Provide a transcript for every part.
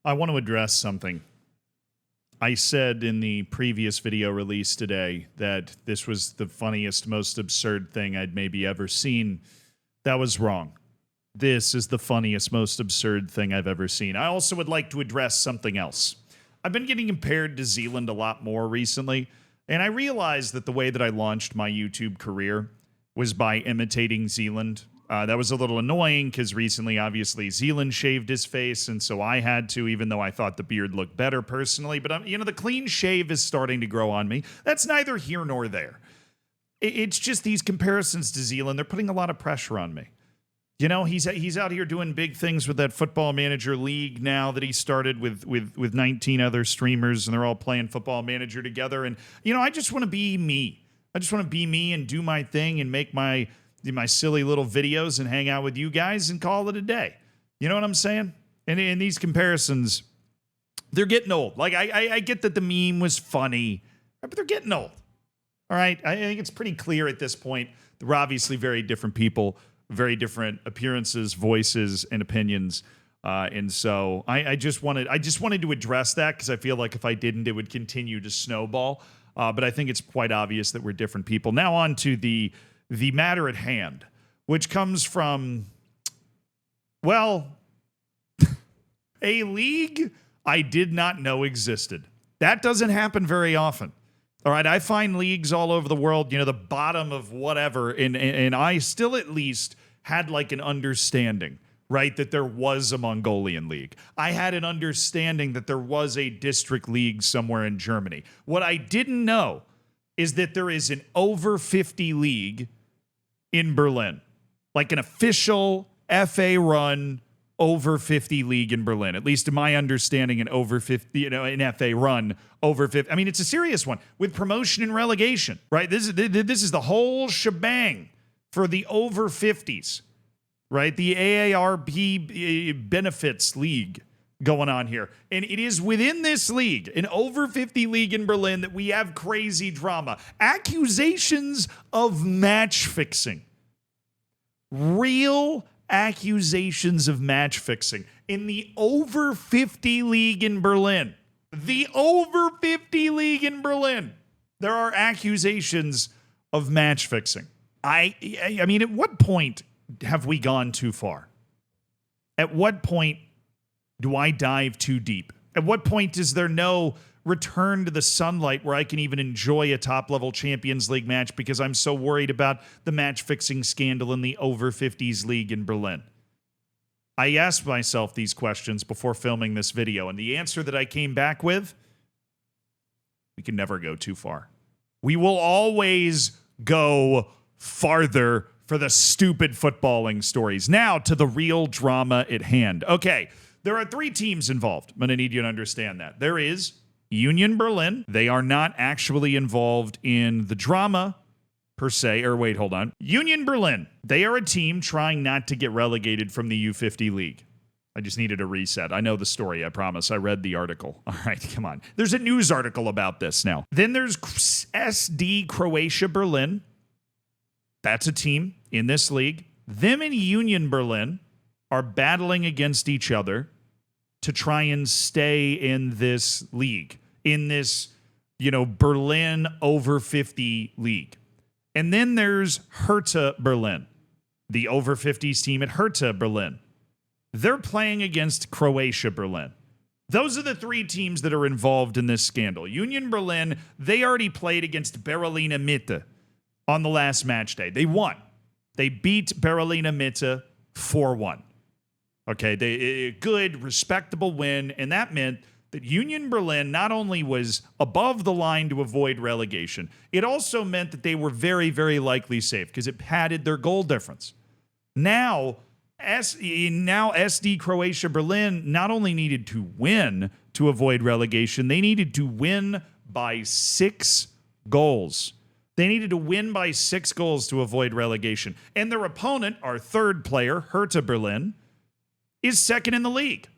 I want to address something. I said in the previous video release today that this was the funniest, most absurd thing I'd maybe ever seen. That was wrong. This is the funniest, most absurd thing I've ever seen. I also would like to address something else. I've been getting compared to Zealand a lot more recently, and I realized that the way that I launched my YouTube career was by imitating Zealand. That was a little annoying because recently, obviously, Zealand shaved his face, and so I had to, even though I thought the beard looked better personally. But, the clean shave is starting to grow on me. That's neither here nor there. It's just these comparisons to Zealand, they're putting a lot of pressure on me. He's out here doing big things with that Football Manager League now that he started with 19 other streamers, and they're all playing Football Manager together. And, I just want to be me. I just want to be me and do my thing and make my silly little videos and hang out with you guys and call it a day. You know what I'm saying? And in these comparisons, they're getting old. Like, I get that the meme was funny, but they're getting old. All right? I think it's pretty clear at this point that we're obviously very different people, very different appearances, voices, and opinions. And so I just wanted to address that because I feel like if I didn't, it would continue to snowball. But I think it's quite obvious that we're different people. Now on to the matter at hand, which comes from, well, a league I did not know existed. That doesn't happen very often. All right, I find leagues all over the world, the bottom of whatever, and I still at least had like an understanding, right, that there was a Mongolian league. I had an understanding that there was a district league somewhere in Germany. What I didn't know is that there is an over 50 league in Berlin, like an official FA-run over 50 league in Berlin. At least to my understanding, an over 50, an FA run over 50. I mean, it's a serious one with promotion and relegation, right? This is the whole shebang for the over 50s, right? The AARP benefits league going on here. And it is within this league, an over 50 league in Berlin, that we have crazy drama. Accusations of match fixing. Real accusations of match fixing in the over 50 league in Berlin. The over 50 league in Berlin. There are accusations of match fixing. I mean, at what point have we gone too far? At what point do I dive too deep? At what point is there no return to the sunlight where I can even enjoy a top-level Champions League match because I'm so worried about the match-fixing scandal in the over 50s league in Berlin? I asked myself these questions before filming this video, and the answer that I came back with, we can never go too far. We will always go farther for the stupid footballing stories. Now to the real drama at hand. Okay, there are 3 teams involved. I'm going to need you to understand that. There is Union Berlin. They are not actually involved in the drama per se. Or wait, hold on. Union Berlin. They are a team trying not to get relegated from the U50 league. I just needed a reset. I know the story, I promise. I read the article. All right, come on. There's a news article about this now. Then there's SD Croatia Berlin. That's a team in this league. Them and Union Berlin are battling against each other to try and stay in this league, in this, Berlin over 50 league. And then there's Hertha Berlin, the over 50s team at Hertha Berlin. They're playing against Croatia Berlin. Those are the 3 teams that are involved in this scandal. Union Berlin, they already played against Berliner Mitte on the last match day. They won. They beat Berliner Mitte 4-1. Okay, a good, respectable win, and that meant that Union Berlin not only was above the line to avoid relegation, it also meant that they were very, very likely safe because it padded their goal difference. Now SD Croatia Berlin not only needed to win to avoid relegation, they needed to win by 6 goals. They needed to win by 6 goals to avoid relegation. And their opponent, our third player, Hertha Berlin, is second in the league.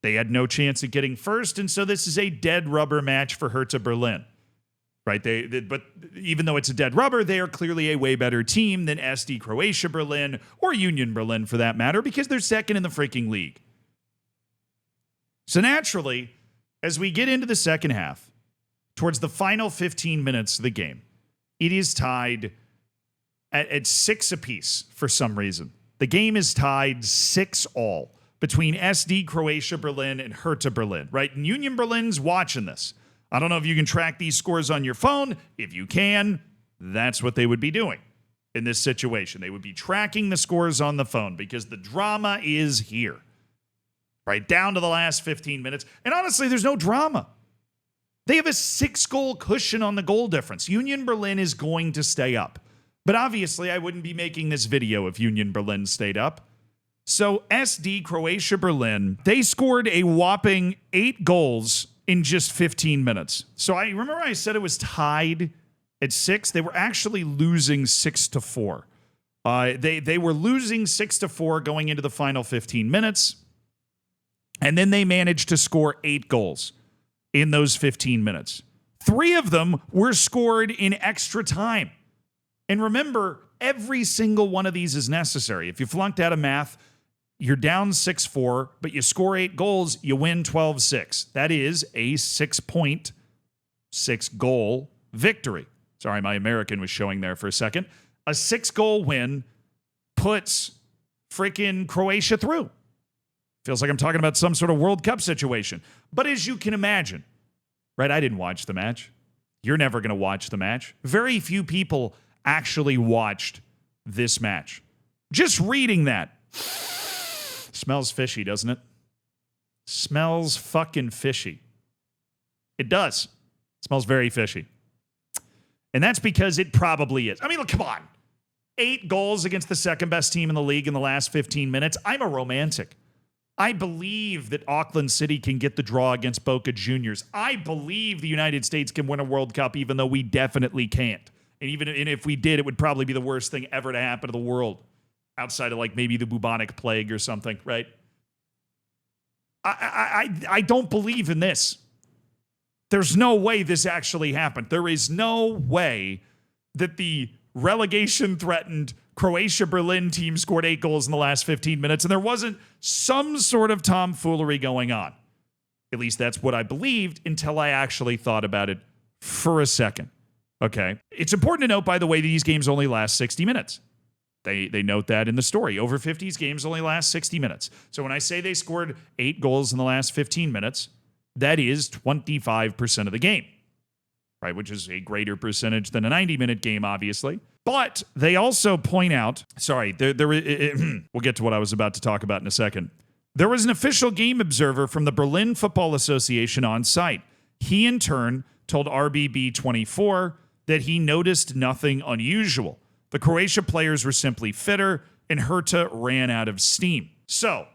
They had no chance of getting first, and so this is a dead rubber match for Hertha Berlin. Right? But even though it's a dead rubber, they are clearly a way better team than SD Croatia Berlin or Union Berlin for that matter, because they're second in the freaking league. So naturally, as we get into the second half, towards the final 15 minutes of the game, it is tied at 6 apiece for some reason. The game is tied 6-all between SD Croatia Berlin and Hertha Berlin, right? And Union Berlin's watching this. I don't know if you can track these scores on your phone. If you can, that's what they would be doing in this situation. They would be tracking the scores on the phone because the drama is here, right down to the last 15 minutes. And honestly, there's no drama. They have a 6-goal cushion on the goal difference. Union Berlin is going to stay up. But obviously, I wouldn't be making this video if Union Berlin stayed up. So SD Croatia Berlin, they scored a whopping 8 goals in just 15 minutes. So I remember I said it was tied at 6. They were actually losing 6-4. They were losing 6-4 going into the final 15 minutes. And then they managed to score 8 goals in those 15 minutes. 3 of them were scored in extra time. And remember, every single one of these is necessary. If you flunked out of math, you're down 6-4, but you score 8 goals, you win 12-6. That is a 6-point, 6-goal victory. Sorry, my American was showing there for a second. A 6-goal win puts freaking Croatia through. Feels like I'm talking about some sort of World Cup situation. But as you can imagine, right, I didn't watch the match. You're never going to watch the match. Very few people actually watched this match. Just reading that. Smells fishy, doesn't it? Smells fucking fishy. It does. It smells very fishy. And that's because it probably is. I mean, look, come on. 8 goals against the second best team in the league in the last 15 minutes. I'm a romantic. I believe that Auckland City can get the draw against Boca Juniors. I believe the United States can win a World Cup, even though we definitely can't. And even if we did, it would probably be the worst thing ever to happen to the world, outside of like maybe the bubonic plague or something, right? I don't believe in this. There's no way this actually happened. There is no way that the relegation-threatened Croatia Berlin team scored 8 goals in the last 15 minutes, and there wasn't some sort of tomfoolery going on. At least that's what I believed until I actually thought about it for a second. Okay. It's important to note, by the way, these games only last 60 minutes. They note that in the story. Over 50s games only last 60 minutes. So when I say they scored 8 goals in the last 15 minutes, that is 25% of the game, right? Which is a greater percentage than a 90-minute game, obviously. But they also point out, we'll get to what I was about to talk about in a second. There was an official game observer from the Berlin Football Association on site. He, in turn, told RBB 24 that he noticed nothing unusual. The Croatia players were simply fitter, and Hertha ran out of steam. So,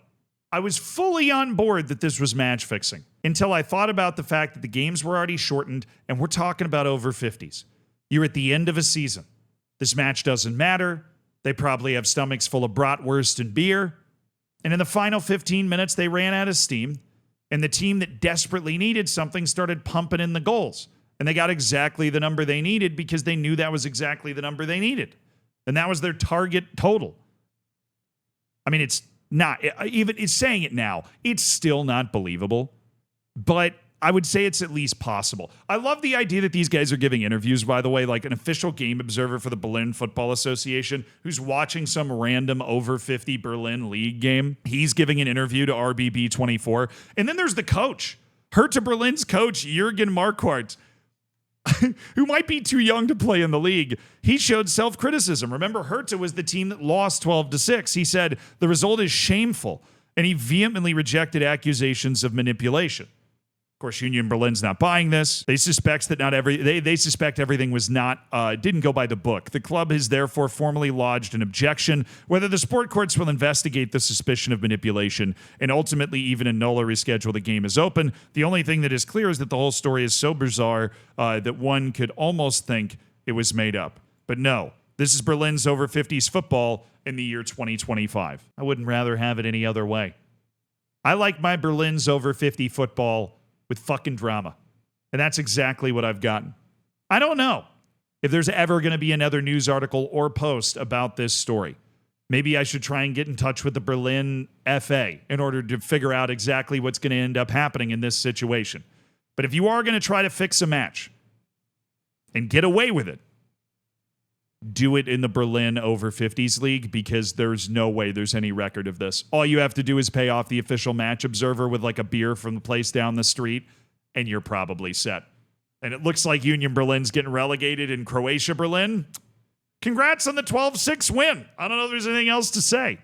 I was fully on board that this was match fixing until I thought about the fact that the games were already shortened, and we're talking about over 50s. You're at the end of a season. This match doesn't matter. They probably have stomachs full of bratwurst and beer. And in the final 15 minutes, they ran out of steam, and the team that desperately needed something started pumping in the goals. And they got exactly the number they needed because they knew that was exactly the number they needed. And that was their target total. I mean, it's not, even it's saying it now, it's still not believable. But I would say it's at least possible. I love the idea that these guys are giving interviews, by the way, like an official game observer for the Berlin Football Association who's watching some random over 50 Berlin league game. He's giving an interview to RBB 24. And then there's the coach, Hertha Berlin's coach, Jürgen Marquardt, who might be too young to play in the league. He showed self-criticism. Remember, Hertha was the team that lost 12-6. He said the result is shameful, and he vehemently rejected accusations of manipulation. Of course, Union Berlin's not buying this. They suspect that they suspect everything was didn't go by the book. The club has therefore formally lodged an objection. Whether the sport courts will investigate the suspicion of manipulation and ultimately even annul or reschedule the game is open. The only thing that is clear is that the whole story is so bizarre that one could almost think it was made up. But no, this is Berlin's over 50s football in the year 2025. I wouldn't rather have it any other way. I like my Berlin's over 50 football with fucking drama. And that's exactly what I've gotten. I don't know if there's ever going to be another news article or post about this story. Maybe I should try and get in touch with the Berlin FA in order to figure out exactly what's going to end up happening in this situation. But if you are going to try to fix a match and get away with it, do it in the Berlin over 50s league, because there's no way there's any record of this. All you have to do is pay off the official match observer with like a beer from the place down the street, and you're probably set. And it looks like Union Berlin's getting relegated in Croatia Berlin. Congrats on the 12-6 win. I don't know if there's anything else to say.